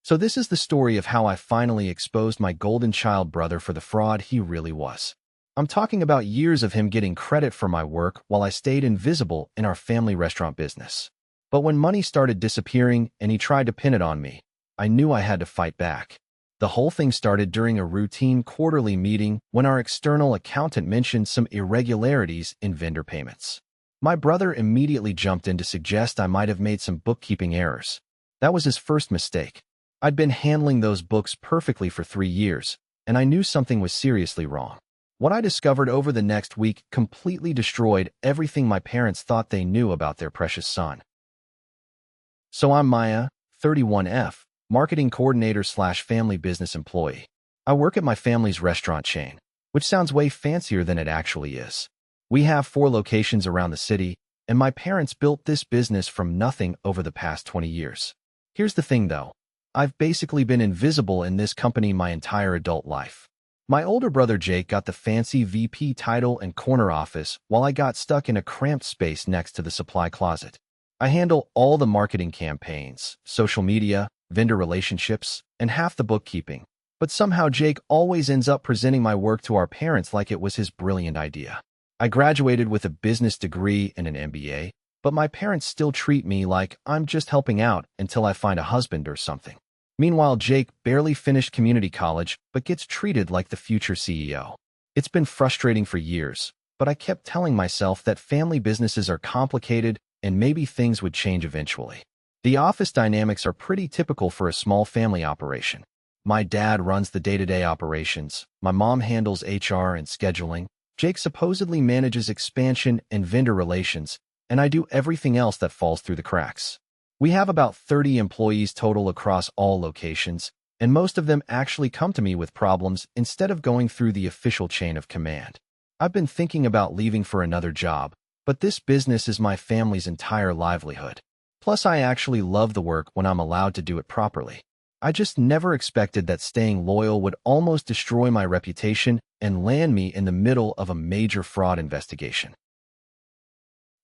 So this is the story of how I finally exposed my golden child brother for the fraud he really was. I'm talking about years of him getting credit for my work while I stayed invisible in our family restaurant business. But when money started disappearing and he tried to pin it on me, I knew I had to fight back. The whole thing started during a routine quarterly meeting when our external accountant mentioned some irregularities in vendor payments. My brother immediately jumped in to suggest I might have made some bookkeeping errors. That was his first mistake. I'd been handling those books perfectly for 3 years, and I knew something was seriously wrong. What I discovered over the next week completely destroyed everything my parents thought they knew about their precious son. So I'm Maya, 31F, marketing coordinator / family business employee. I work at my family's restaurant chain, which sounds way fancier than it actually is. We have 4 locations around the city, and my parents built this business from nothing over the past 20 years. Here's the thing though. I've basically been invisible in this company my entire adult life. My older brother Jake got the fancy VP title and corner office while I got stuck in a cramped space next to the supply closet. I handle all the marketing campaigns, social media, vendor relationships, and half the bookkeeping. But somehow Jake always ends up presenting my work to our parents like it was his brilliant idea. I graduated with a business degree and an MBA, but my parents still treat me like I'm just helping out until I find a husband or something. Meanwhile, Jake barely finished community college but gets treated like the future CEO. It's been frustrating for years, but I kept telling myself that family businesses are complicated and maybe things would change eventually. The office dynamics are pretty typical for a small family operation. My dad runs the day-to-day operations, my mom handles HR and scheduling, Jake supposedly manages expansion and vendor relations, and I do everything else that falls through the cracks. We have about 30 employees total across all locations, and most of them actually come to me with problems instead of going through the official chain of command. I've been thinking about leaving for another job, but this business is my family's entire livelihood. Plus, I actually love the work when I'm allowed to do it properly. I just never expected that staying loyal would almost destroy my reputation and land me in the middle of a major fraud investigation.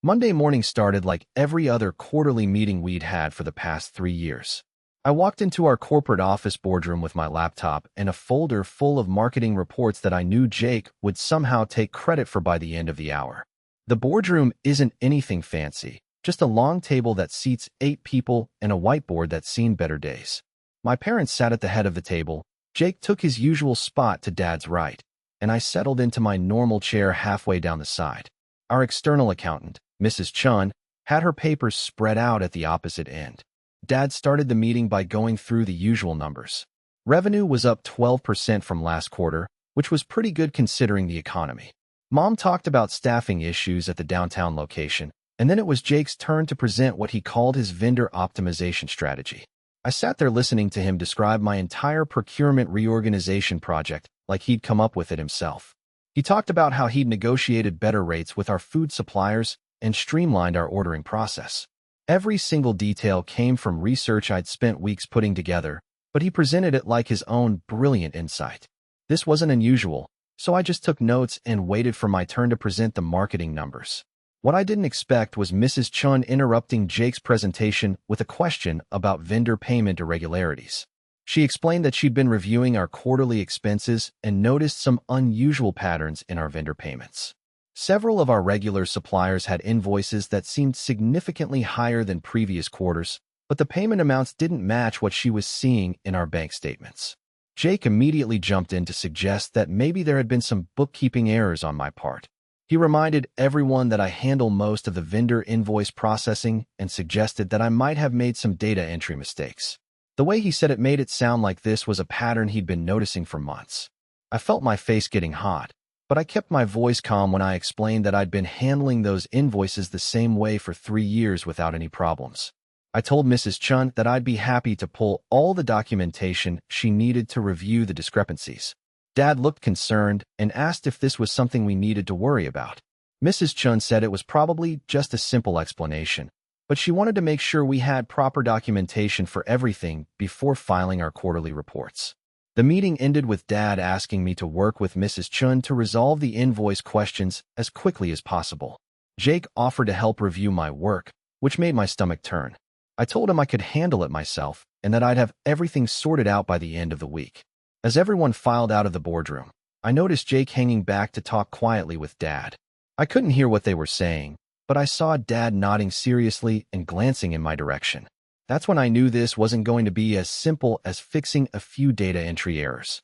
Monday morning started like every other quarterly meeting we'd had for the past 3 years. I walked into our corporate office boardroom with my laptop and a folder full of marketing reports that I knew Jake would somehow take credit for by the end of the hour. The boardroom isn't anything fancy, just a long table that seats 8 people and a whiteboard that's seen better days. My parents sat at the head of the table, Jake took his usual spot to Dad's right, and I settled into my normal chair halfway down the side. Our external accountant, Mrs. Chun, had her papers spread out at the opposite end. Dad started the meeting by going through the usual numbers. Revenue was up 12% from last quarter, which was pretty good considering the economy. Mom talked about staffing issues at the downtown location, and then it was Jake's turn to present what he called his vendor optimization strategy. I sat there listening to him describe my entire procurement reorganization project like he'd come up with it himself. He talked about how he'd negotiated better rates with our food suppliers and streamlined our ordering process. Every single detail came from research I'd spent weeks putting together, but he presented it like his own brilliant insight. This wasn't unusual, so I just took notes and waited for my turn to present the marketing numbers. What I didn't expect was Mrs. Chun interrupting Jake's presentation with a question about vendor payment irregularities. She explained that she'd been reviewing our quarterly expenses and noticed some unusual patterns in our vendor payments. Several of our regular suppliers had invoices that seemed significantly higher than previous quarters, but the payment amounts didn't match what she was seeing in our bank statements. Jake immediately jumped in to suggest that maybe there had been some bookkeeping errors on my part. He reminded everyone that I handle most of the vendor invoice processing and suggested that I might have made some data entry mistakes. The way he said it made it sound like this was a pattern he'd been noticing for months. I felt my face getting hot, but I kept my voice calm when I explained that I'd been handling those invoices the same way for 3 years without any problems. I told Mrs. Chun that I'd be happy to pull all the documentation she needed to review the discrepancies. Dad looked concerned and asked if this was something we needed to worry about. Mrs. Chun said it was probably just a simple explanation, but she wanted to make sure we had proper documentation for everything before filing our quarterly reports. The meeting ended with Dad asking me to work with Mrs. Chun to resolve the invoice questions as quickly as possible. Jake offered to help review my work, which made my stomach turn. I told him I could handle it myself and that I'd have everything sorted out by the end of the week. As everyone filed out of the boardroom, I noticed Jake hanging back to talk quietly with Dad. I couldn't hear what they were saying, but I saw Dad nodding seriously and glancing in my direction. That's when I knew this wasn't going to be as simple as fixing a few data entry errors.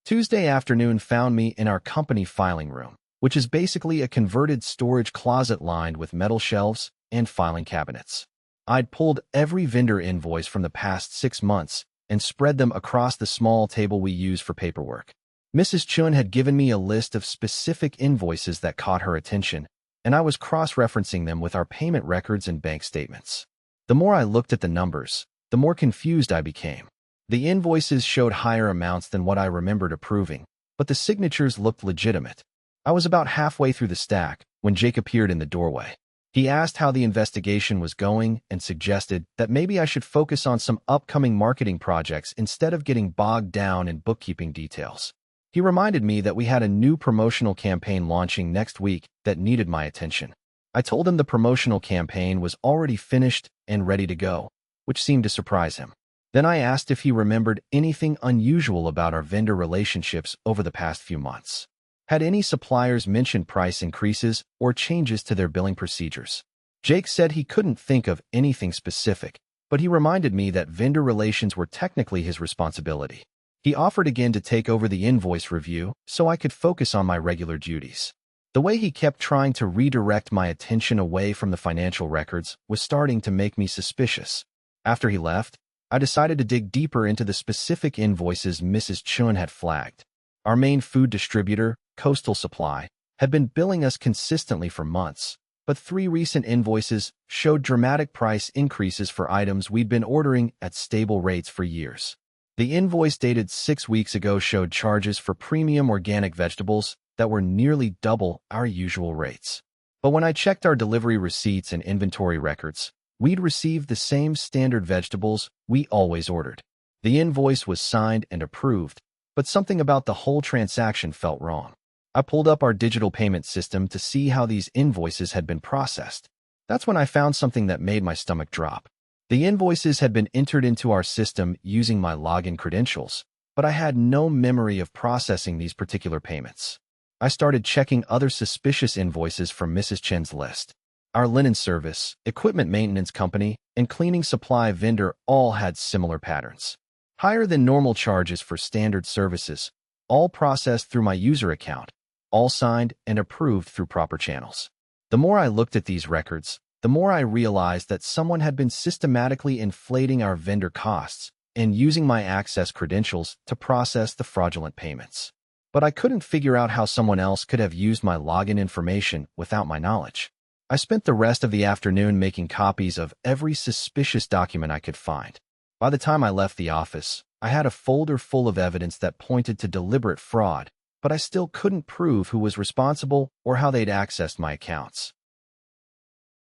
Tuesday afternoon found me in our company filing room, which is basically a converted storage closet lined with metal shelves and filing cabinets. I'd pulled every vendor invoice from the past 6 months and spread them across the small table we use for paperwork. Mrs. Chun had given me a list of specific invoices that caught her attention, and I was cross-referencing them with our payment records and bank statements. The more I looked at the numbers, the more confused I became. The invoices showed higher amounts than what I remembered approving, but the signatures looked legitimate. I was about halfway through the stack when Jake appeared in the doorway. He asked how the investigation was going and suggested that maybe I should focus on some upcoming marketing projects instead of getting bogged down in bookkeeping details. He reminded me that we had a new promotional campaign launching next week that needed my attention. I told him the promotional campaign was already finished and ready to go, which seemed to surprise him. Then I asked if he remembered anything unusual about our vendor relationships over the past few months. Had any suppliers mentioned price increases or changes to their billing procedures? Jake said he couldn't think of anything specific, but he reminded me that vendor relations were technically his responsibility. He offered again to take over the invoice review so I could focus on my regular duties. The way he kept trying to redirect my attention away from the financial records was starting to make me suspicious. After he left, I decided to dig deeper into the specific invoices Mrs. Chun had flagged. Our main food distributor, Coastal Supply, had been billing us consistently for months, but 3 recent invoices showed dramatic price increases for items we'd been ordering at stable rates for years. The invoice dated 6 weeks ago showed charges for premium organic vegetables that were nearly double our usual rates. But when I checked our delivery receipts and inventory records, we'd received the same standard vegetables we always ordered. The invoice was signed and approved, but something about the whole transaction felt wrong. I pulled up our digital payment system to see how these invoices had been processed. That's when I found something that made my stomach drop. The invoices had been entered into our system using my login credentials, but I had no memory of processing these particular payments. I started checking other suspicious invoices from Mrs. Chen's list. Our linen service, equipment maintenance company, and cleaning supply vendor all had similar patterns. Higher than normal charges for standard services, all processed through my user account, all signed and approved through proper channels. The more I looked at these records, the more I realized that someone had been systematically inflating our vendor costs and using my access credentials to process the fraudulent payments. But I couldn't figure out how someone else could have used my login information without my knowledge. I spent the rest of the afternoon making copies of every suspicious document I could find. By the time I left the office, I had a folder full of evidence that pointed to deliberate fraud, but I still couldn't prove who was responsible or how they'd accessed my accounts.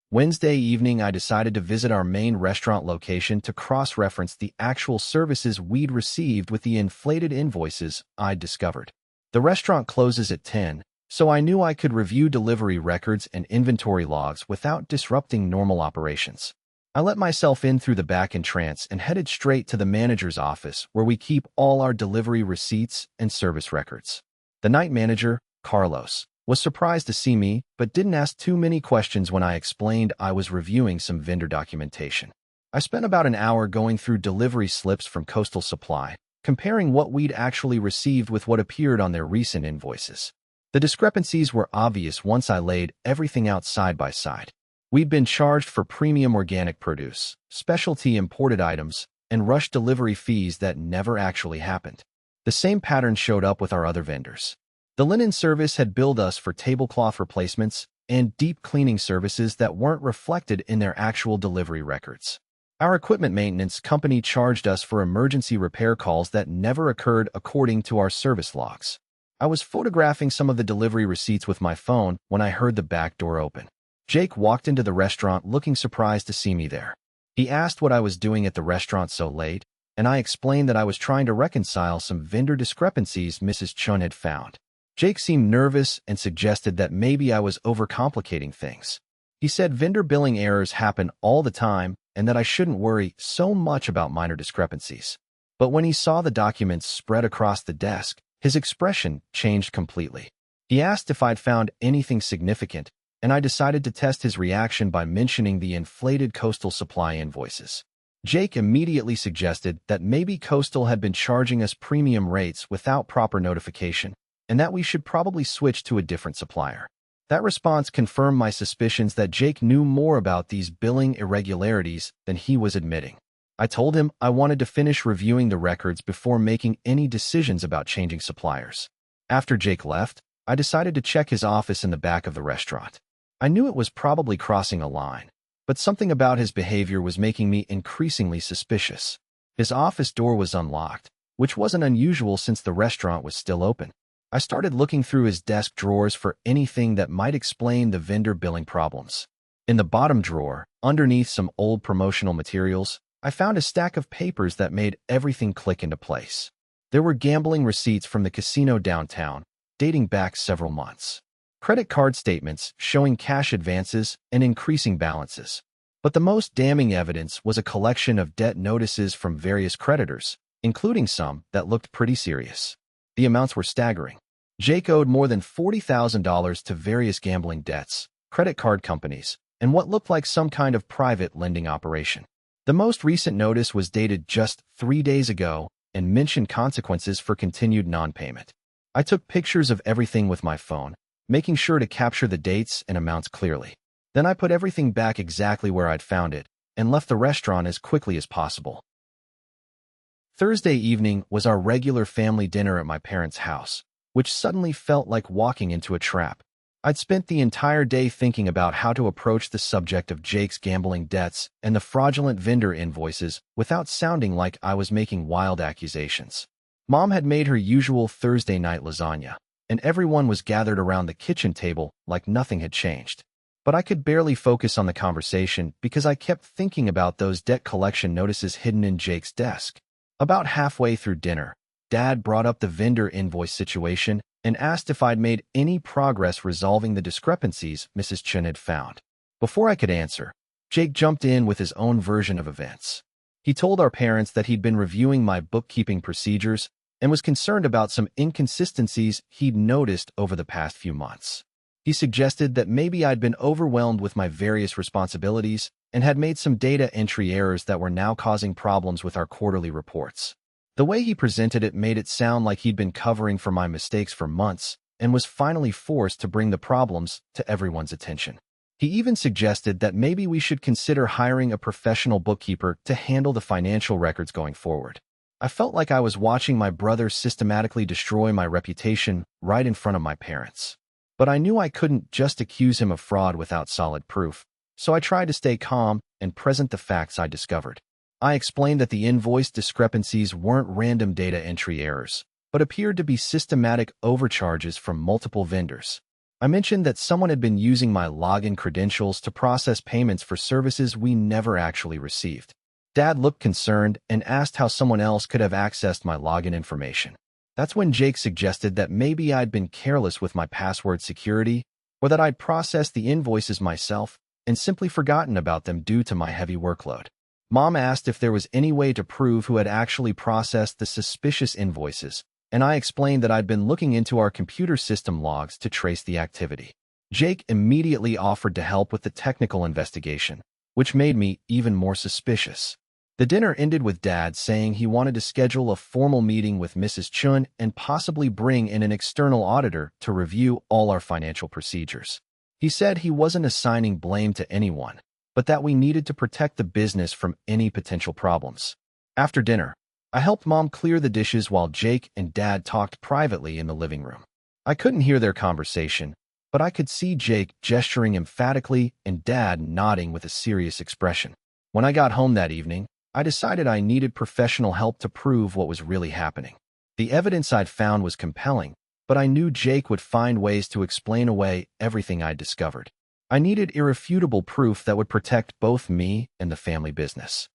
Wednesday evening, I decided to visit our main restaurant location to cross-reference the actual services we'd received with the inflated invoices I'd discovered. The restaurant closes at 10, so I knew I could review delivery records and inventory logs without disrupting normal operations. I let myself in through the back entrance and headed straight to the manager's office where we keep all our delivery receipts and service records. The night manager, Carlos, was surprised to see me, but didn't ask too many questions when I explained I was reviewing some vendor documentation. I spent about an hour going through delivery slips from Coastal Supply, comparing what we'd actually received with what appeared on their recent invoices. The discrepancies were obvious once I laid everything out side by side. We'd been charged for premium organic produce, specialty imported items, and rush delivery fees that never actually happened. The same pattern showed up with our other vendors. The linen service had billed us for tablecloth replacements and deep cleaning services that weren't reflected in their actual delivery records. Our equipment maintenance company charged us for emergency repair calls that never occurred according to our service logs. I was photographing some of the delivery receipts with my phone when I heard the back door open. Jake walked into the restaurant looking surprised to see me there. He asked what I was doing at the restaurant so late, and I explained that I was trying to reconcile some vendor discrepancies Mrs. Chun had found. Jake seemed nervous and suggested that maybe I was overcomplicating things. He said vendor billing errors happen all the time and that I shouldn't worry so much about minor discrepancies. But when he saw the documents spread across the desk, his expression changed completely. He asked if I'd found anything significant, and I decided to test his reaction by mentioning the inflated Coastal Supply invoices. Jake immediately suggested that maybe Coastal had been charging us premium rates without proper notification, and that we should probably switch to a different supplier. That response confirmed my suspicions that Jake knew more about these billing irregularities than he was admitting. I told him I wanted to finish reviewing the records before making any decisions about changing suppliers. After Jake left, I decided to check his office in the back of the restaurant. I knew it was probably crossing a line, but something about his behavior was making me increasingly suspicious. His office door was unlocked, which wasn't unusual since the restaurant was still open. I started looking through his desk drawers for anything that might explain the vendor billing problems. In the bottom drawer, underneath some old promotional materials, I found a stack of papers that made everything click into place. There were gambling receipts from the casino downtown, dating back several months. Credit card statements showing cash advances and increasing balances. But the most damning evidence was a collection of debt notices from various creditors, including some that looked pretty serious. The amounts were staggering. Jake owed more than $40,000 to various gambling debts, credit card companies, and what looked like some kind of private lending operation. The most recent notice was dated just 3 days ago and mentioned consequences for continued non-payment. I took pictures of everything with my phone, making sure to capture the dates and amounts clearly. Then I put everything back exactly where I'd found it and left the restaurant as quickly as possible. Thursday evening was our regular family dinner at my parents' house, which suddenly felt like walking into a trap. I'd spent the entire day thinking about how to approach the subject of Jake's gambling debts and the fraudulent vendor invoices without sounding like I was making wild accusations. Mom had made her usual Thursday night lasagna, and everyone was gathered around the kitchen table like nothing had changed. But I could barely focus on the conversation because I kept thinking about those debt collection notices hidden in Jake's desk. About halfway through dinner, Dad brought up the vendor invoice situation and asked if I'd made any progress resolving the discrepancies Mrs. Chen had found. Before I could answer, Jake jumped in with his own version of events. He told our parents that he'd been reviewing my bookkeeping procedures and was concerned about some inconsistencies he'd noticed over the past few months. He suggested that maybe I'd been overwhelmed with my various responsibilities and had made some data entry errors that were now causing problems with our quarterly reports. The way he presented it made it sound like he'd been covering for my mistakes for months and was finally forced to bring the problems to everyone's attention. He even suggested that maybe we should consider hiring a professional bookkeeper to handle the financial records going forward. I felt like I was watching my brother systematically destroy my reputation right in front of my parents. But I knew I couldn't just accuse him of fraud without solid proof, so I tried to stay calm and present the facts I discovered. I explained that the invoice discrepancies weren't random data entry errors, but appeared to be systematic overcharges from multiple vendors. I mentioned that someone had been using my login credentials to process payments for services we never actually received. Dad looked concerned and asked how someone else could have accessed my login information. That's when Jake suggested that maybe I'd been careless with my password security, or that I'd processed the invoices myself and simply forgotten about them due to my heavy workload. Mom asked if there was any way to prove who had actually processed the suspicious invoices, and I explained that I'd been looking into our computer system logs to trace the activity. Jake immediately offered to help with the technical investigation, which made me even more suspicious. The dinner ended with Dad saying he wanted to schedule a formal meeting with Mrs. Chun and possibly bring in an external auditor to review all our financial procedures. He said he wasn't assigning blame to anyone, but that we needed to protect the business from any potential problems. After dinner, I helped Mom clear the dishes while Jake and Dad talked privately in the living room. I couldn't hear their conversation, but I could see Jake gesturing emphatically and Dad nodding with a serious expression. When I got home that evening, I decided I needed professional help to prove what was really happening. The evidence I'd found was compelling, but I knew Jake would find ways to explain away everything I'd discovered. I needed irrefutable proof that would protect both me and the family business.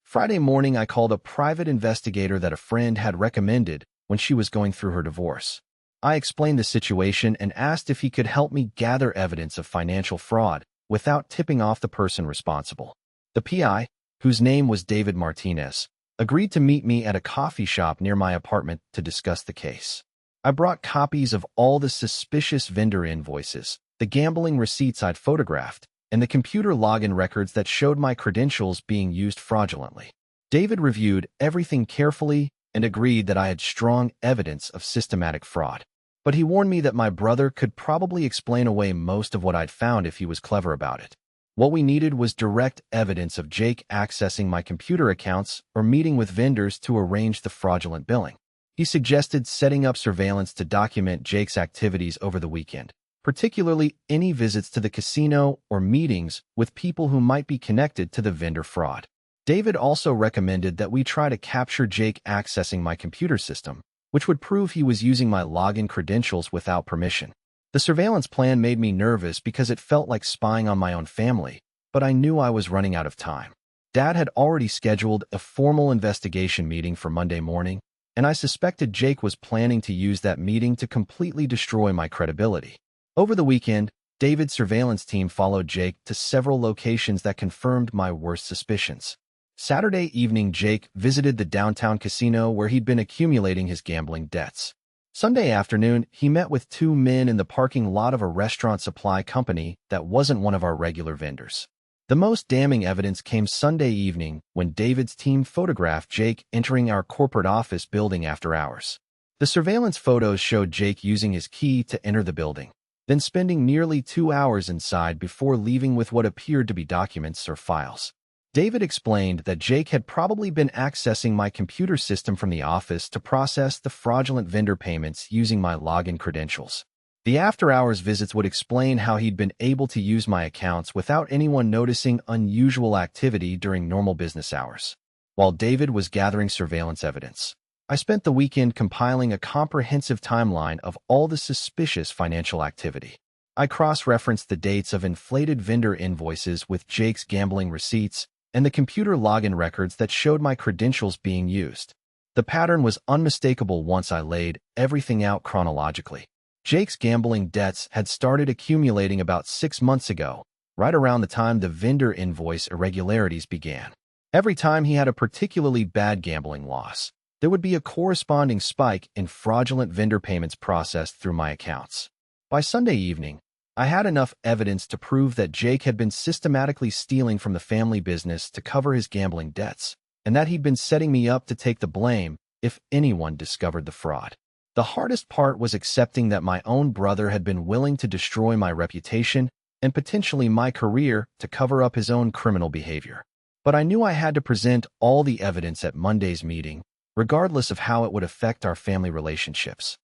Friday morning, I called a private investigator that a friend had recommended when she was going through her divorce. I explained the situation and asked if he could help me gather evidence of financial fraud without tipping off the person responsible. The PI, whose name was David Martinez, agreed to meet me at a coffee shop near my apartment to discuss the case. I brought copies of all the suspicious vendor invoices, the gambling receipts I'd photographed, and the computer login records that showed my credentials being used fraudulently. David reviewed everything carefully and agreed that I had strong evidence of systematic fraud. But he warned me that my brother could probably explain away most of what I'd found if he was clever about it. What we needed was direct evidence of Jake accessing my computer accounts or meeting with vendors to arrange the fraudulent billing. He suggested setting up surveillance to document Jake's activities over the weekend, particularly any visits to the casino or meetings with people who might be connected to the vendor fraud. David also recommended that we try to capture Jake accessing my computer system, which would prove he was using my login credentials without permission. The surveillance plan made me nervous because it felt like spying on my own family, but I knew I was running out of time. Dad had already scheduled a formal investigation meeting for Monday morning, and I suspected Jake was planning to use that meeting to completely destroy my credibility. Over the weekend, David's surveillance team followed Jake to several locations that confirmed my worst suspicions. Saturday evening, Jake visited the downtown casino where he'd been accumulating his gambling debts. Sunday afternoon, he met with two men in the parking lot of a restaurant supply company that wasn't one of our regular vendors. The most damning evidence came Sunday evening when David's team photographed Jake entering our corporate office building after hours. The surveillance photos showed Jake using his key to enter the building, then spending nearly 2 hours inside before leaving with what appeared to be documents or files. David explained that Jake had probably been accessing my computer system from the office to process the fraudulent vendor payments using my login credentials. The after-hours visits would explain how he'd been able to use my accounts without anyone noticing unusual activity during normal business hours. While David was gathering surveillance evidence, I spent the weekend compiling a comprehensive timeline of all the suspicious financial activity. I cross-referenced the dates of inflated vendor invoices with Jake's gambling receipts and the computer login records that showed my credentials being used. The pattern was unmistakable once I laid everything out chronologically. Jake's gambling debts had started accumulating about 6 months ago, right around the time the vendor invoice irregularities began. Every time he had a particularly bad gambling loss, there would be a corresponding spike in fraudulent vendor payments processed through my accounts. By Sunday evening, I had enough evidence to prove that Jake had been systematically stealing from the family business to cover his gambling debts, and that he'd been setting me up to take the blame if anyone discovered the fraud. The hardest part was accepting that my own brother had been willing to destroy my reputation and potentially my career to cover up his own criminal behavior. But I knew I had to present all the evidence at Monday's meeting, regardless of how it would affect our family relationships.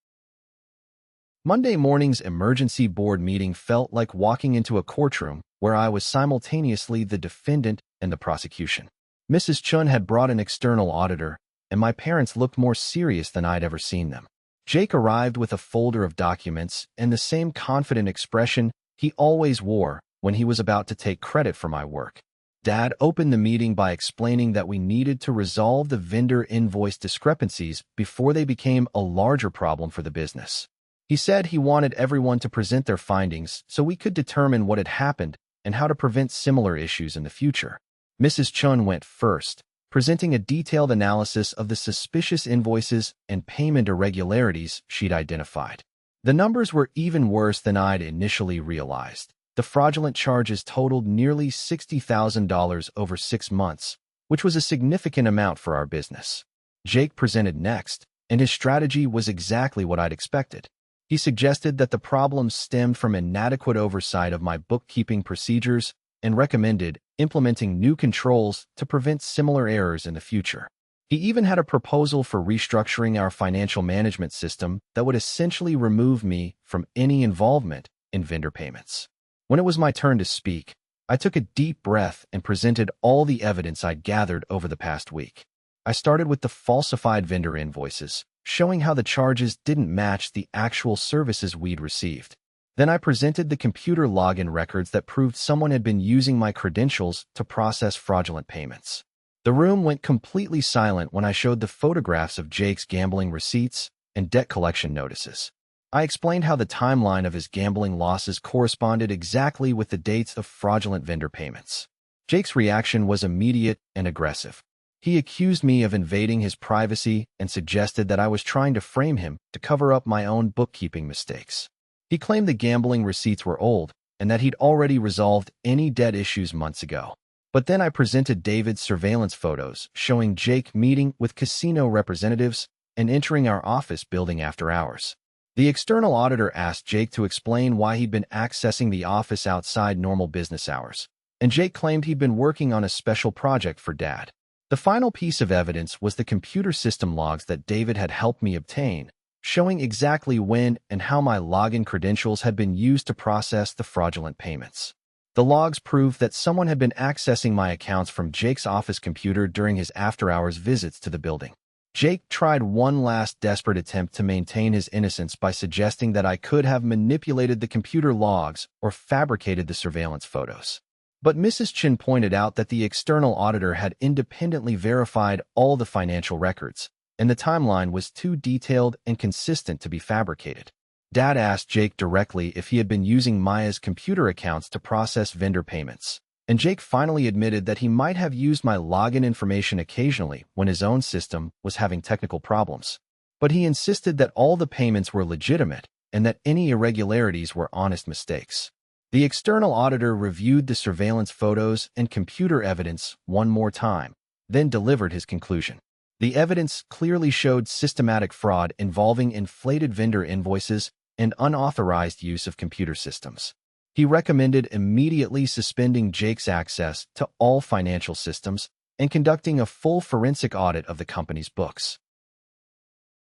Monday morning's emergency board meeting felt like walking into a courtroom where I was simultaneously the defendant and the prosecution. Mrs. Chun had brought an external auditor, and my parents looked more serious than I'd ever seen them. Jake arrived with a folder of documents and the same confident expression he always wore when he was about to take credit for my work. Dad opened the meeting by explaining that we needed to resolve the vendor invoice discrepancies before they became a larger problem for the business. He said he wanted everyone to present their findings so we could determine what had happened and how to prevent similar issues in the future. Mrs. Chun went first, presenting a detailed analysis of the suspicious invoices and payment irregularities she'd identified. The numbers were even worse than I'd initially realized. The fraudulent charges totaled nearly $60,000 over 6 months, which was a significant amount for our business. Jake presented next, and his strategy was exactly what I'd expected. He suggested that the problems stemmed from inadequate oversight of my bookkeeping procedures and recommended implementing new controls to prevent similar errors in the future. He even had a proposal for restructuring our financial management system that would essentially remove me from any involvement in vendor payments. When it was my turn to speak, I took a deep breath and presented all the evidence I'd gathered over the past week. I started with the falsified vendor invoices, showing how the charges didn't match the actual services we'd received. Then I presented the computer login records that proved someone had been using my credentials to process fraudulent payments. The room went completely silent when I showed the photographs of Jake's gambling receipts and debt collection notices. I explained how the timeline of his gambling losses corresponded exactly with the dates of fraudulent vendor payments. Jake's reaction was immediate and aggressive. He accused me of invading his privacy and suggested that I was trying to frame him to cover up my own bookkeeping mistakes. He claimed the gambling receipts were old and that he'd already resolved any debt issues months ago. But then I presented David's surveillance photos showing Jake meeting with casino representatives and entering our office building after hours. The external auditor asked Jake to explain why he'd been accessing the office outside normal business hours, and Jake claimed he'd been working on a special project for Dad. The final piece of evidence was the computer system logs that David had helped me obtain, showing exactly when and how my login credentials had been used to process the fraudulent payments. The logs proved that someone had been accessing my accounts from Jake's office computer during his after-hours visits to the building. Jake tried one last desperate attempt to maintain his innocence by suggesting that I could have manipulated the computer logs or fabricated the surveillance photos. But Mrs. Chin pointed out that the external auditor had independently verified all the financial records, and the timeline was too detailed and consistent to be fabricated. Dad asked Jake directly if he had been using Maya's computer accounts to process vendor payments, and Jake finally admitted that he might have used my login information occasionally when his own system was having technical problems. But he insisted that all the payments were legitimate and that any irregularities were honest mistakes. The external auditor reviewed the surveillance photos and computer evidence one more time, then delivered his conclusion. The evidence clearly showed systematic fraud involving inflated vendor invoices and unauthorized use of computer systems. He recommended immediately suspending Jake's access to all financial systems and conducting a full forensic audit of the company's books.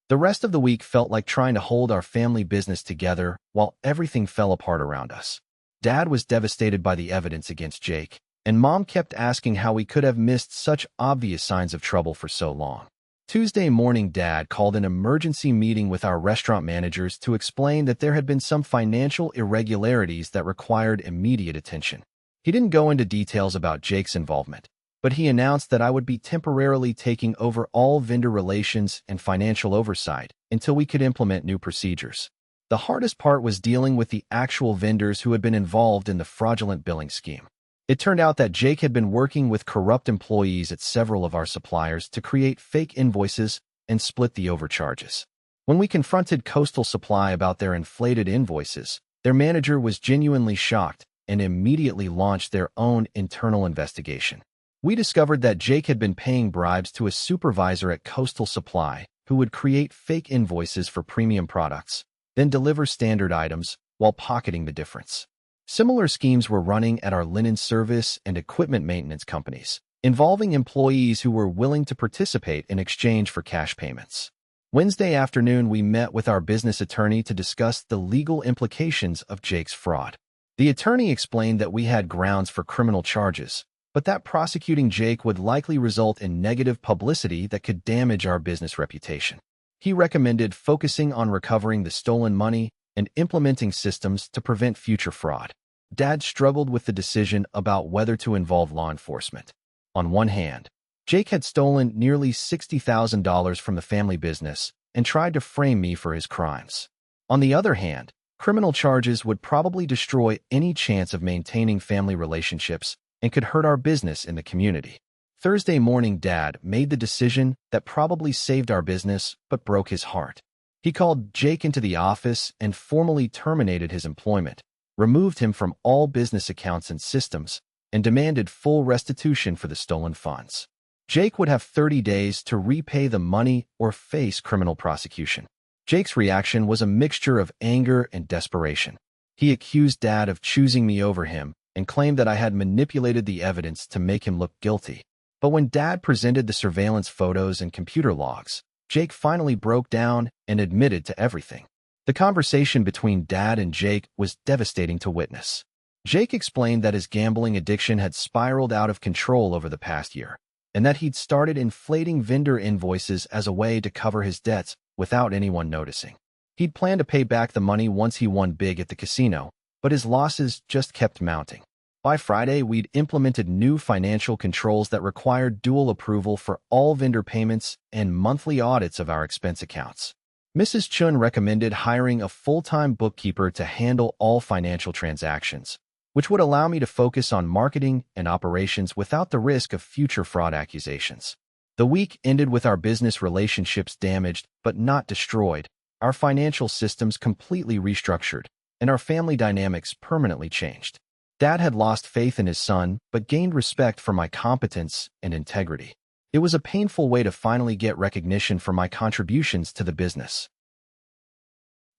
The rest of the week felt like trying to hold our family business together while everything fell apart around us. Dad was devastated by the evidence against Jake, and Mom kept asking how we could have missed such obvious signs of trouble for so long. Tuesday morning, Dad called an emergency meeting with our restaurant managers to explain that there had been some financial irregularities that required immediate attention. He didn't go into details about Jake's involvement, but he announced that I would be temporarily taking over all vendor relations and financial oversight until we could implement new procedures. The hardest part was dealing with the actual vendors who had been involved in the fraudulent billing scheme. It turned out that Jake had been working with corrupt employees at several of our suppliers to create fake invoices and split the overcharges. When we confronted Coastal Supply about their inflated invoices, their manager was genuinely shocked and immediately launched their own internal investigation. We discovered that Jake had been paying bribes to a supervisor at Coastal Supply who would create fake invoices for premium products, then deliver standard items while pocketing the difference. Similar schemes were running at our linen service and equipment maintenance companies, involving employees who were willing to participate in exchange for cash payments. Wednesday afternoon, we met with our business attorney to discuss the legal implications of Jake's fraud. The attorney explained that we had grounds for criminal charges, but that prosecuting Jake would likely result in negative publicity that could damage our business reputation. He recommended focusing on recovering the stolen money and implementing systems to prevent future fraud. Dad struggled with the decision about whether to involve law enforcement. On one hand, Jake had stolen nearly $60,000 from the family business and tried to frame me for his crimes. On the other hand, criminal charges would probably destroy any chance of maintaining family relationships and could hurt our business in the community. Thursday morning, Dad made the decision that probably saved our business but broke his heart. He called Jake into the office and formally terminated his employment, removed him from all business accounts and systems, and demanded full restitution for the stolen funds. Jake would have 30 days to repay the money or face criminal prosecution. Jake's reaction was a mixture of anger and desperation. He accused Dad of choosing me over him and claimed that I had manipulated the evidence to make him look guilty. But when Dad presented the surveillance photos and computer logs, Jake finally broke down and admitted to everything. The conversation between Dad and Jake was devastating to witness. Jake explained that his gambling addiction had spiraled out of control over the past year, and that he'd started inflating vendor invoices as a way to cover his debts without anyone noticing. He'd planned to pay back the money once he won big at the casino, but his losses just kept mounting. By Friday, we'd implemented new financial controls that required dual approval for all vendor payments and monthly audits of our expense accounts. Mrs. Chun recommended hiring a full-time bookkeeper to handle all financial transactions, which would allow me to focus on marketing and operations without the risk of future fraud accusations. The week ended with our business relationships damaged but not destroyed, our financial systems completely restructured, and our family dynamics permanently changed. Dad had lost faith in his son but gained respect for my competence and integrity. It was a painful way to finally get recognition for my contributions to the business.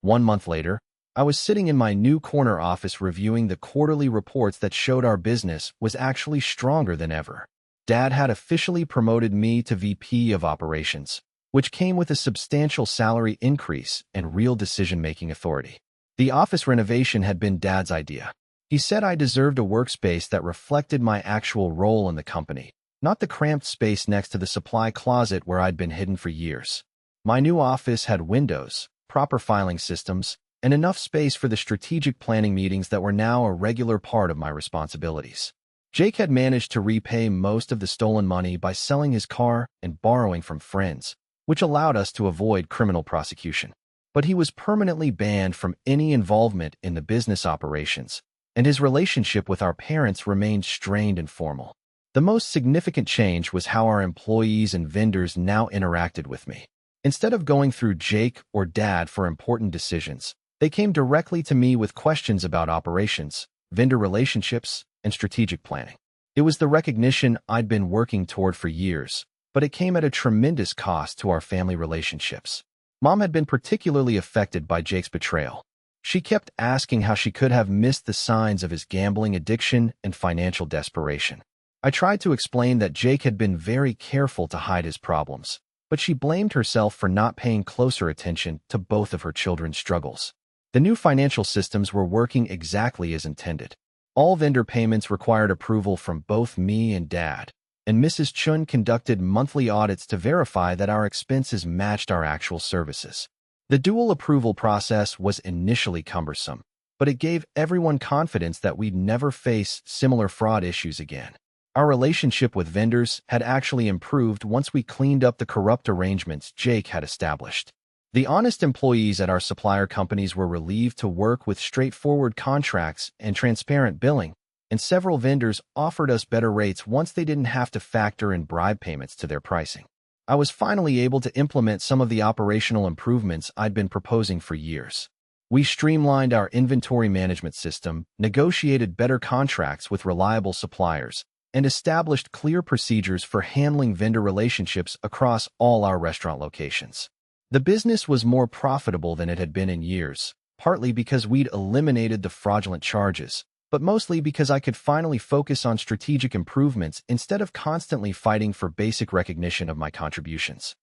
1 month later, I was sitting in my new corner office reviewing the quarterly reports that showed our business was actually stronger than ever. Dad had officially promoted me to VP of Operations, which came with a substantial salary increase and real decision-making authority. The office renovation had been Dad's idea. He said I deserved a workspace that reflected my actual role in the company, not the cramped space next to the supply closet where I'd been hidden for years. My new office had windows, proper filing systems, and enough space for the strategic planning meetings that were now a regular part of my responsibilities. Jake had managed to repay most of the stolen money by selling his car and borrowing from friends, which allowed us to avoid criminal prosecution. But he was permanently banned from any involvement in the business operations, and his relationship with our parents remained strained and formal. The most significant change was how our employees and vendors now interacted with me. Instead of going through Jake or Dad for important decisions, they came directly to me with questions about operations, vendor relationships, and strategic planning. It was the recognition I'd been working toward for years, but it came at a tremendous cost to our family relationships. Mom had been particularly affected by Jake's betrayal. She kept asking how she could have missed the signs of his gambling addiction and financial desperation. I tried to explain that Jake had been very careful to hide his problems, but she blamed herself for not paying closer attention to both of her children's struggles. The new financial systems were working exactly as intended. All vendor payments required approval from both me and Dad, and Mrs. Chun conducted monthly audits to verify that our expenses matched our actual services. The dual approval process was initially cumbersome, but it gave everyone confidence that we'd never face similar fraud issues again. Our relationship with vendors had actually improved once we cleaned up the corrupt arrangements Jake had established. The honest employees at our supplier companies were relieved to work with straightforward contracts and transparent billing, and several vendors offered us better rates once they didn't have to factor in bribe payments to their pricing. I was finally able to implement some of the operational improvements I'd been proposing for years. We streamlined our inventory management system, negotiated better contracts with reliable suppliers, and established clear procedures for handling vendor relationships across all our restaurant locations. The business was more profitable than it had been in years, partly because we'd eliminated the fraudulent charges, but mostly because I could finally focus on strategic improvements instead of constantly fighting for basic recognition of my contributions.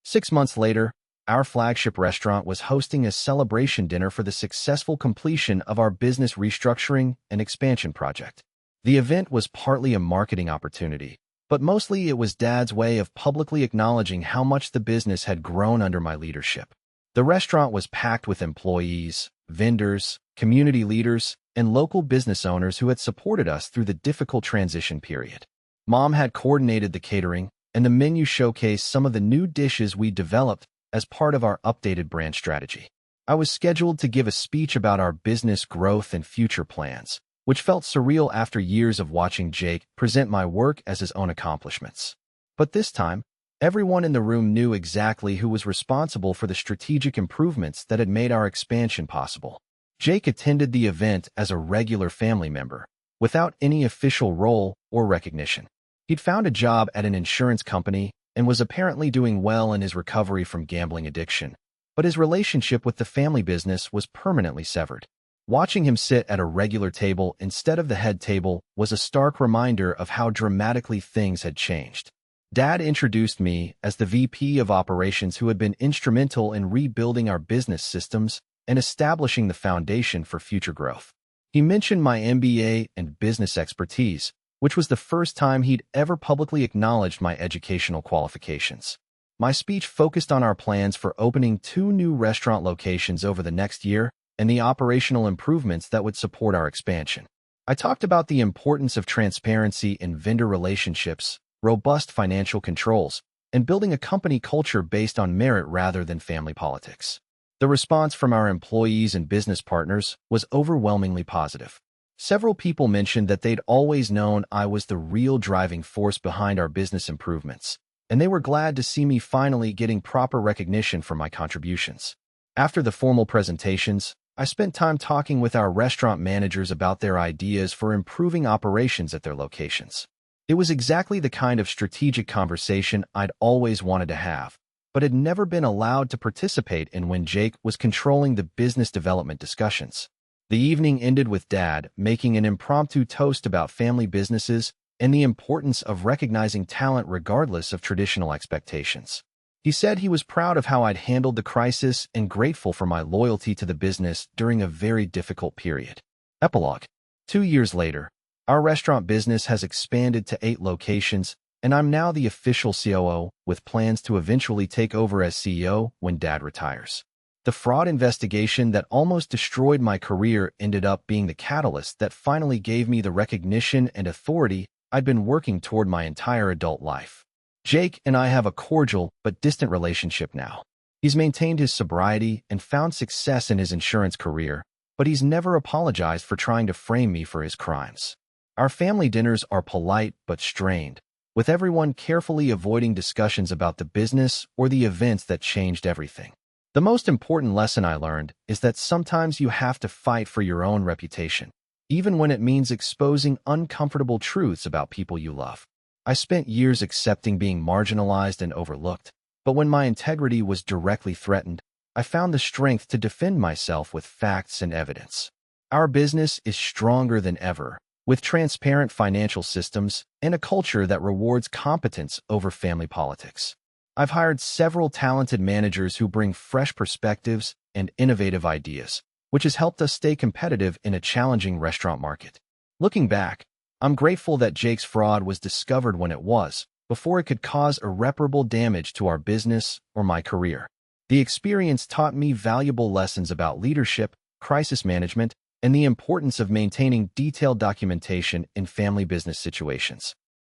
6 months later, our flagship restaurant was hosting a celebration dinner for the successful completion of our business restructuring and expansion project. The event was partly a marketing opportunity, but mostly it was Dad's way of publicly acknowledging how much the business had grown under my leadership. The restaurant was packed with employees, vendors, community leaders, and local business owners who had supported us through the difficult transition period. Mom had coordinated the catering, and the menu showcased some of the new dishes we developed as part of our updated brand strategy. I was scheduled to give a speech about our business growth and future plans, which felt surreal after years of watching Jake present my work as his own accomplishments. But this time, everyone in the room knew exactly who was responsible for the strategic improvements that had made our expansion possible. Jake attended the event as a regular family member, without any official role or recognition. He'd found a job at an insurance company and was apparently doing well in his recovery from gambling addiction, but his relationship with the family business was permanently severed. Watching him sit at a regular table instead of the head table was a stark reminder of how dramatically things had changed. Dad introduced me as the VP of Operations who had been instrumental in rebuilding our business systems and establishing the foundation for future growth. He mentioned my MBA and business expertise, which was the first time he'd ever publicly acknowledged my educational qualifications. My speech focused on our plans for opening 2 new restaurant locations over the next year and the operational improvements that would support our expansion. I talked about the importance of transparency in vendor relationships, robust financial controls, and building a company culture based on merit rather than family politics. The response from our employees and business partners was overwhelmingly positive. Several people mentioned that they'd always known I was the real driving force behind our business improvements, and they were glad to see me finally getting proper recognition for my contributions. After the formal presentations, I spent time talking with our restaurant managers about their ideas for improving operations at their locations. It was exactly the kind of strategic conversation I'd always wanted to have, but had never been allowed to participate in when Jake was controlling the business development discussions. The evening ended with Dad making an impromptu toast about family businesses and the importance of recognizing talent regardless of traditional expectations. He said he was proud of how I'd handled the crisis and grateful for my loyalty to the business during a very difficult period. Epilogue. 2 years later, our restaurant business has expanded to 8 locations, and I'm now the official COO with plans to eventually take over as CEO when Dad retires. The fraud investigation that almost destroyed my career ended up being the catalyst that finally gave me the recognition and authority I'd been working toward my entire adult life. Jake and I have a cordial but distant relationship now. He's maintained his sobriety and found success in his insurance career, but he's never apologized for trying to frame me for his crimes. Our family dinners are polite but strained, with everyone carefully avoiding discussions about the business or the events that changed everything. The most important lesson I learned is that sometimes you have to fight for your own reputation, even when it means exposing uncomfortable truths about people you love. I spent years accepting being marginalized and overlooked, but when my integrity was directly threatened, I found the strength to defend myself with facts and evidence. Our business is stronger than ever, with transparent financial systems and a culture that rewards competence over family politics. I've hired several talented managers who bring fresh perspectives and innovative ideas, which has helped us stay competitive in a challenging restaurant market. Looking back, I'm grateful that Jake's fraud was discovered when it was, before it could cause irreparable damage to our business or my career. The experience taught me valuable lessons about leadership, crisis management, and the importance of maintaining detailed documentation in family business situations.